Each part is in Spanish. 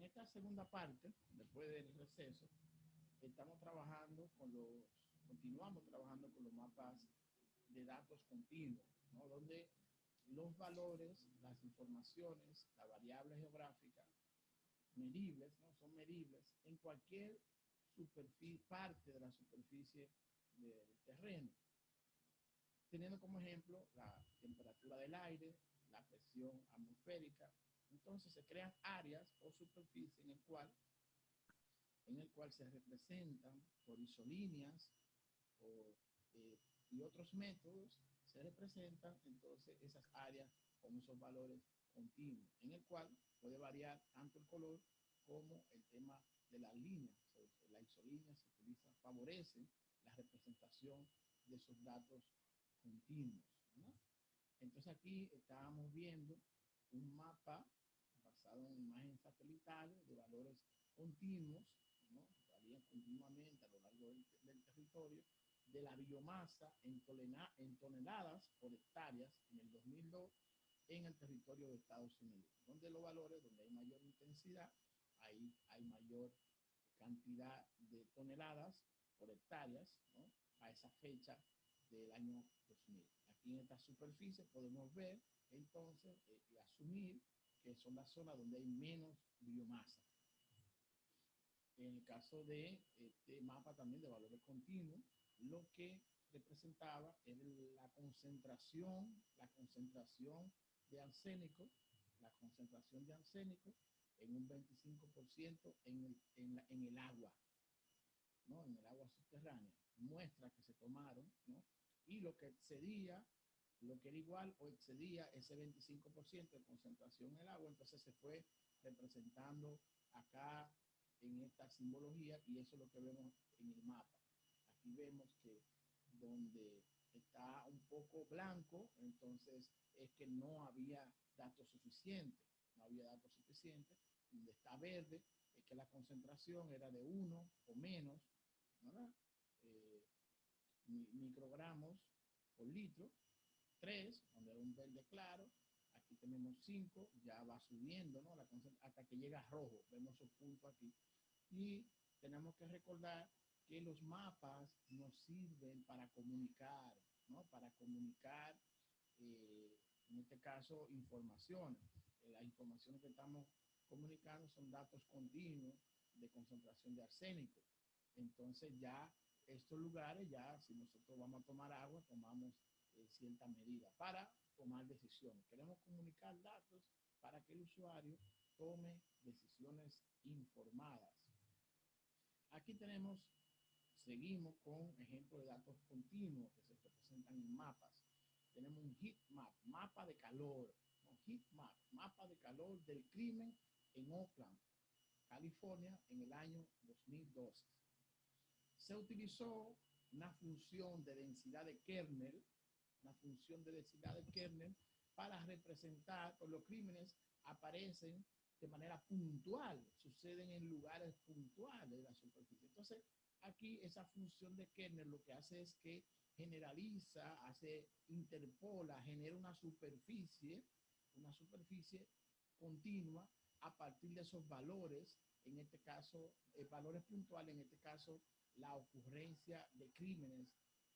esta segunda parte, después del receso, estamos trabajando continuamos trabajando con los mapas de datos continuos, ¿no? Donde los valores, las informaciones, las variables geográficas medibles, ¿no? Son medibles en cualquier parte de la superficie del terreno, teniendo como ejemplo la temperatura del aire, la presión atmosférica. Entonces se crean áreas o superficies en el cual se representan por isolíneas o, y otros métodos, se representan entonces esas áreas con esos valores continuos, en el cual puede variar tanto el color como el tema de las líneas. La isolínea se utiliza, favorece la representación de esos datos continuos, ¿no? Entonces aquí estábamos viendo un mapa basado en imágenes satelitales de valores continuos, ¿no? Varían continuamente a lo largo del territorio, de la biomasa en toneladas por hectáreas en el 2002 en el territorio de Estados Unidos, donde los valores, donde hay mayor intensidad, ahí hay mayor cantidad de toneladas por hectáreas, ¿no? A esa fecha del año 2000. Aquí en esta superficie podemos ver entonces y asumir que son las zonas donde hay menos biomasa. En el caso de este mapa también de valores continuos, lo que representaba era la concentración de arsénico, en un 25% en el agua, ¿no? En el agua subterránea. Muestras que se tomaron, ¿no? Y lo que era igual o excedía ese 25% de concentración en el agua, entonces se fue representando acá en esta simbología, y eso es lo que vemos en el mapa. Aquí vemos que donde está un poco blanco, entonces es que no había datos suficientes, donde está verde es que la concentración era de 1 o menos, ¿verdad? Microgramos por litro. 3, donde era un verde claro, aquí tenemos 5, ya va subiendo, ¿no? Hasta que llega a rojo, vemos esos puntos aquí. Y tenemos que recordar que los mapas nos sirven para comunicar, ¿no? Para comunicar, en este caso, informaciones. Las informaciones que estamos comunicando son datos continuos de concentración de arsénico. Entonces ya estos lugares, ya si nosotros vamos a tomar agua, tomamos cierta medida para tomar decisiones. Queremos comunicar datos para que el usuario tome decisiones informadas. Aquí seguimos con ejemplos de datos continuos que se representan en mapas. Tenemos un heat map, mapa de calor, ¿no? Heat map, mapa de calor del crimen en Oakland, California, en el año 2012. Se utilizó una función de densidad de kernel, para representar, por los crímenes aparecen de manera puntual, suceden en lugares puntuales de la superficie. Entonces, aquí esa función de kernel lo que hace es que generaliza, interpola, genera una superficie continua a partir de esos valores, en este caso, valores puntuales, en este caso, la ocurrencia de crímenes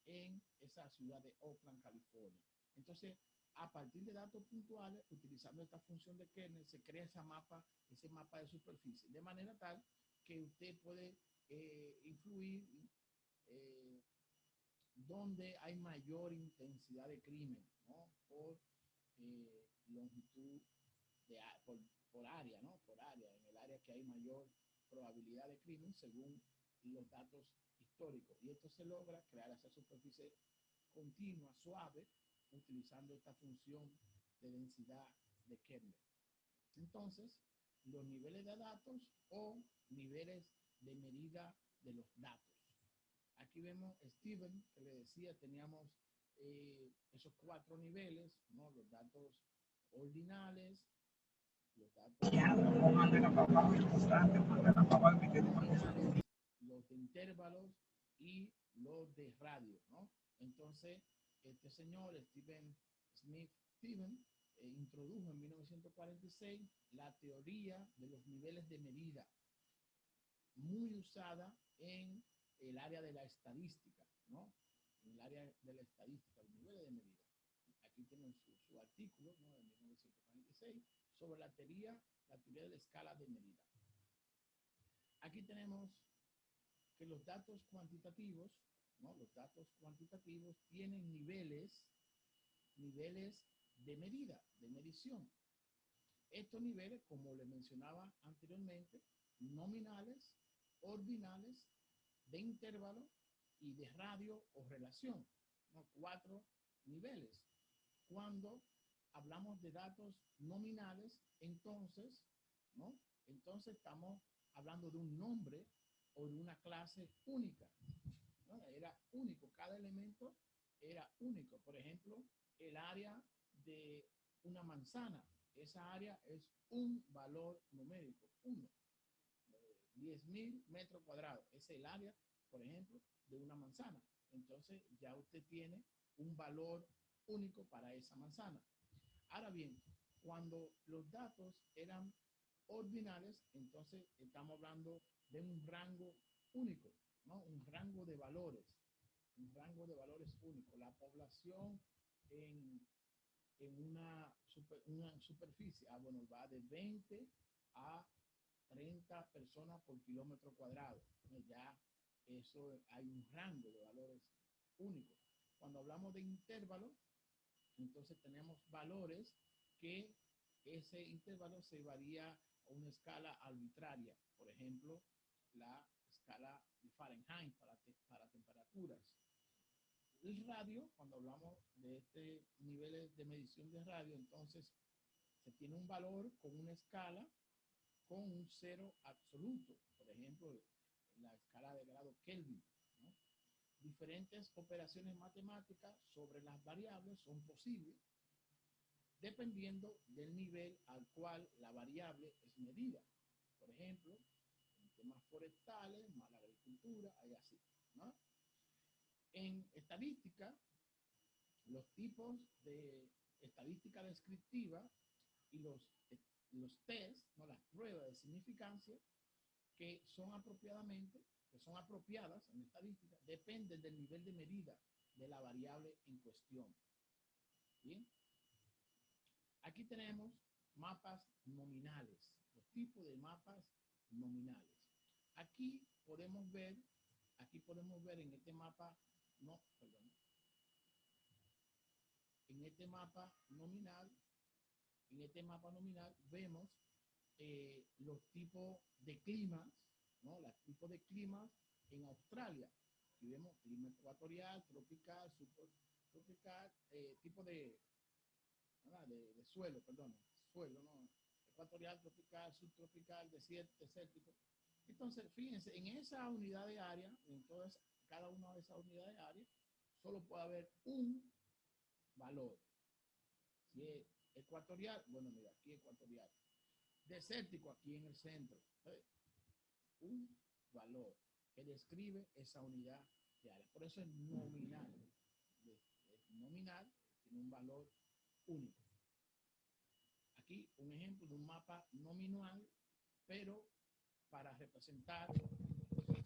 en esa ciudad de Oakland, California. Entonces, a partir de datos puntuales, utilizando esta función de kernel, se crea ese mapa de superficie, de manera tal que usted puede influir donde hay mayor intensidad de crimen, ¿no? Por longitud, por área, ¿no? Por área, en el área que hay mayor probabilidad de crimen según los datos históricos. Y esto se logra crear esa superficie continua, suave, utilizando esta función de densidad de kernel. Entonces, los niveles de datos o niveles de medida de los datos. Aquí vemos Steven, que le decía, teníamos esos 4 niveles, ¿no? Los datos ordinales, los datos los de intervalos y los de radio, ¿no? Entonces, este señor, Steven, introdujo en 1946 la teoría de los niveles de medida, muy usada en el área de la estadística, ¿no? En el área de la estadística, los niveles de medida. Aquí tienen su artículo, ¿no? De 1946 sobre la teoría de la escala de medida. Aquí tenemos que los datos cuantitativos, ¿no? Los datos cuantitativos tienen niveles de medida, de medición. Estos niveles, como les mencionaba anteriormente, nominales, ordinales, de intervalo y de radio o relación, ¿no? 4 niveles. Cuando hablamos de datos nominales, entonces, ¿no? Entonces estamos hablando de un nombre o de una clase única, ¿no? Era único, cada elemento era único. Por ejemplo, el área de una manzana, esa área es un valor numérico, 1. 10.000 metros cuadrados, es el área, por ejemplo, de una manzana. Entonces ya usted tiene un valor único para esa manzana. Ahora bien, cuando los datos eran ordinales, entonces estamos hablando de un rango único, ¿no? Un rango de valores único. La población en una superficie, bueno, va de 20 a 30 personas por kilómetro cuadrado. Ya eso hay un rango de valores únicos. Cuando hablamos de intervalo, entonces tenemos valores que ese intervalo se varía a una escala arbitraria. Por ejemplo, la escala de Fahrenheit para temperaturas. El radio, cuando hablamos de este nivel de medición de radio, entonces se tiene un valor con una escala con un cero absoluto, por ejemplo, la escala de grado Kelvin, ¿no? Diferentes operaciones matemáticas sobre las variables son posibles dependiendo del nivel al cual la variable es medida. Por ejemplo, en temas forestales, más la agricultura, hay así, ¿no? En estadística, los tipos de estadística descriptiva y los test, ¿no? Las pruebas de significancia que son apropiadas en estadística, dependen del nivel de medida de la variable en cuestión. Bien. Aquí tenemos mapas nominales, los tipos de mapas nominales. Aquí podemos ver en este mapa, en este mapa nominal vemos los tipos de climas, ¿no? Los tipos de climas en Australia. Aquí vemos clima ecuatorial, tropical, subtropical, tipo de suelo, ¿no? Ecuatorial, tropical, subtropical, desértico. Entonces, fíjense, en esa unidad de área, cada una de esas unidades de área, solo puede haber un valor. Si es ecuatorial, bueno, mira, aquí ecuatorial. Desértico, aquí en el centro. Un valor que describe esa unidad de área. Por eso es nominal. Es nominal, tiene un valor único. Aquí un ejemplo de un mapa nominal, pero para representar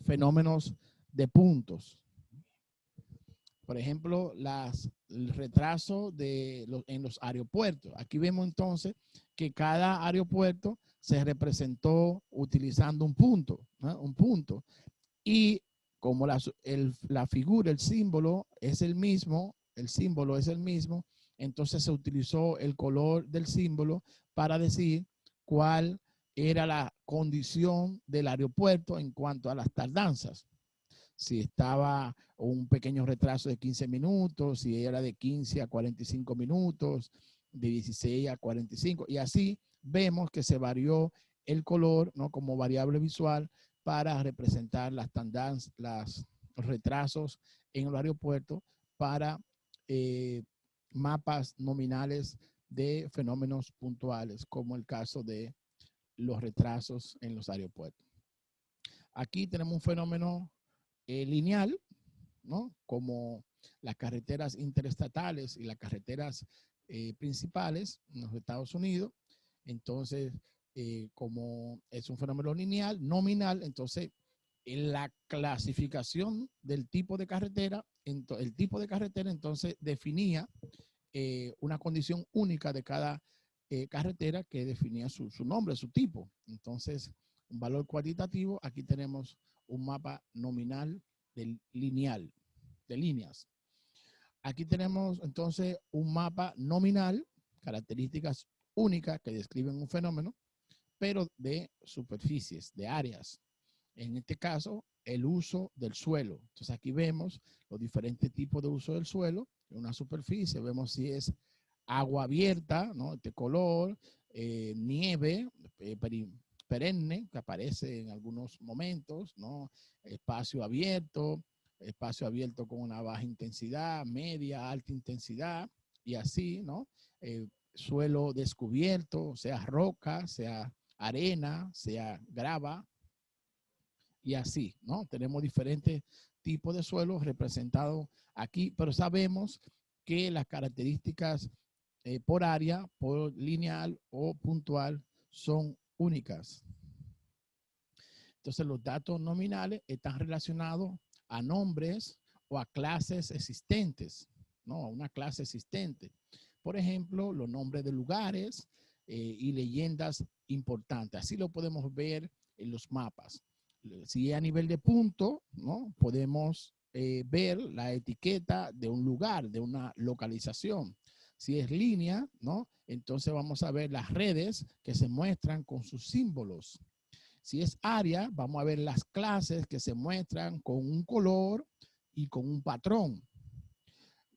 fenómenos de puntos. Por ejemplo, el retraso en los aeropuertos. Aquí vemos entonces que cada aeropuerto se representó utilizando un punto, ¿no? Un punto. Y como la figura, el símbolo es el mismo, entonces se utilizó el color del símbolo para decir cuál era la condición del aeropuerto en cuanto a las tardanzas. Si estaba un pequeño retraso de 15 minutos, si era de 15 a 45 minutos, de 16 a 45, y así vemos que se varió el color, ¿no? Como variable visual para representar las tardanzas, los retrasos en el aeropuerto para mapas nominales de fenómenos puntuales, como el caso de los retrasos en los aeropuertos. Aquí tenemos un fenómeno lineal, ¿no? Como las carreteras interestatales y las carreteras principales en los Estados Unidos. Entonces, como es un fenómeno lineal, nominal, entonces en la clasificación del tipo de carretera, el tipo de carretera entonces definía una condición única de cada carretera que definía su nombre, su tipo. Entonces, un valor cuantitativo, aquí tenemos un mapa nominal lineal, de líneas. Aquí tenemos entonces un mapa nominal, características únicas que describen un fenómeno, pero de superficies, de áreas. En este caso, el uso del suelo. Entonces aquí vemos los diferentes tipos de uso del suelo. En una superficie vemos si es agua abierta, ¿no? Este color, nieve, perenne, que aparece en algunos momentos, ¿no? Espacio abierto con una baja intensidad, media, alta intensidad, y así, ¿no? Suelo descubierto, sea roca, sea arena, sea grava, y así, ¿no? Tenemos diferentes tipos de suelos representados aquí, pero sabemos que las características por área, por lineal o puntual son únicas. Entonces los datos nominales están relacionados a nombres o a clases existentes, ¿no? A una clase existente. Por ejemplo, los nombres de lugares y leyendas importantes. Así lo podemos ver en los mapas. Si a nivel de punto, ¿no? Podemos ver la etiqueta de un lugar, de una localización. Si es línea, ¿no? Entonces vamos a ver las redes que se muestran con sus símbolos. Si es área, vamos a ver las clases que se muestran con un color y con un patrón.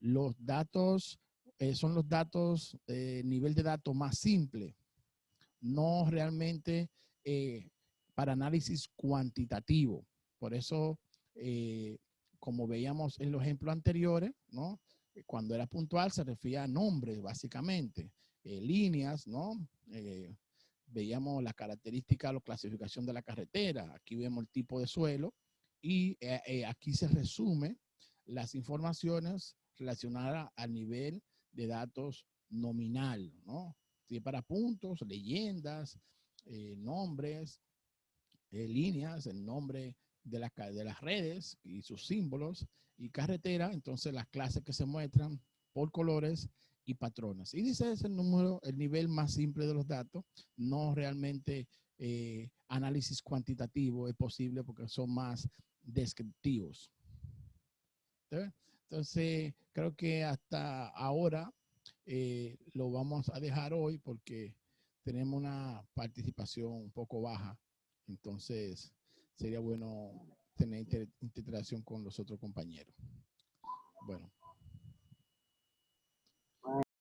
Los datos son los datos, nivel de datos más simple, no realmente para análisis cuantitativo. Por eso, como veíamos en los ejemplos anteriores, ¿no? Cuando era puntual se refería a nombres, básicamente, líneas, ¿no? Veíamos las características, la clasificación de la carretera. Aquí vemos el tipo de suelo y aquí se resume las informaciones relacionadas al nivel de datos nominal, ¿no? Sí, para puntos, leyendas, nombres, líneas, el nombre de las redes y sus símbolos, y carretera, entonces las clases que se muestran por colores y patrones. Y dice es el número, el nivel más simple de los datos, no realmente análisis cuantitativo es posible porque son más descriptivos. ¿Sí? Entonces, creo que hasta ahora lo vamos a dejar hoy porque tenemos una participación un poco baja. Entonces, sería bueno tener interacción con los otros compañeros. Bueno.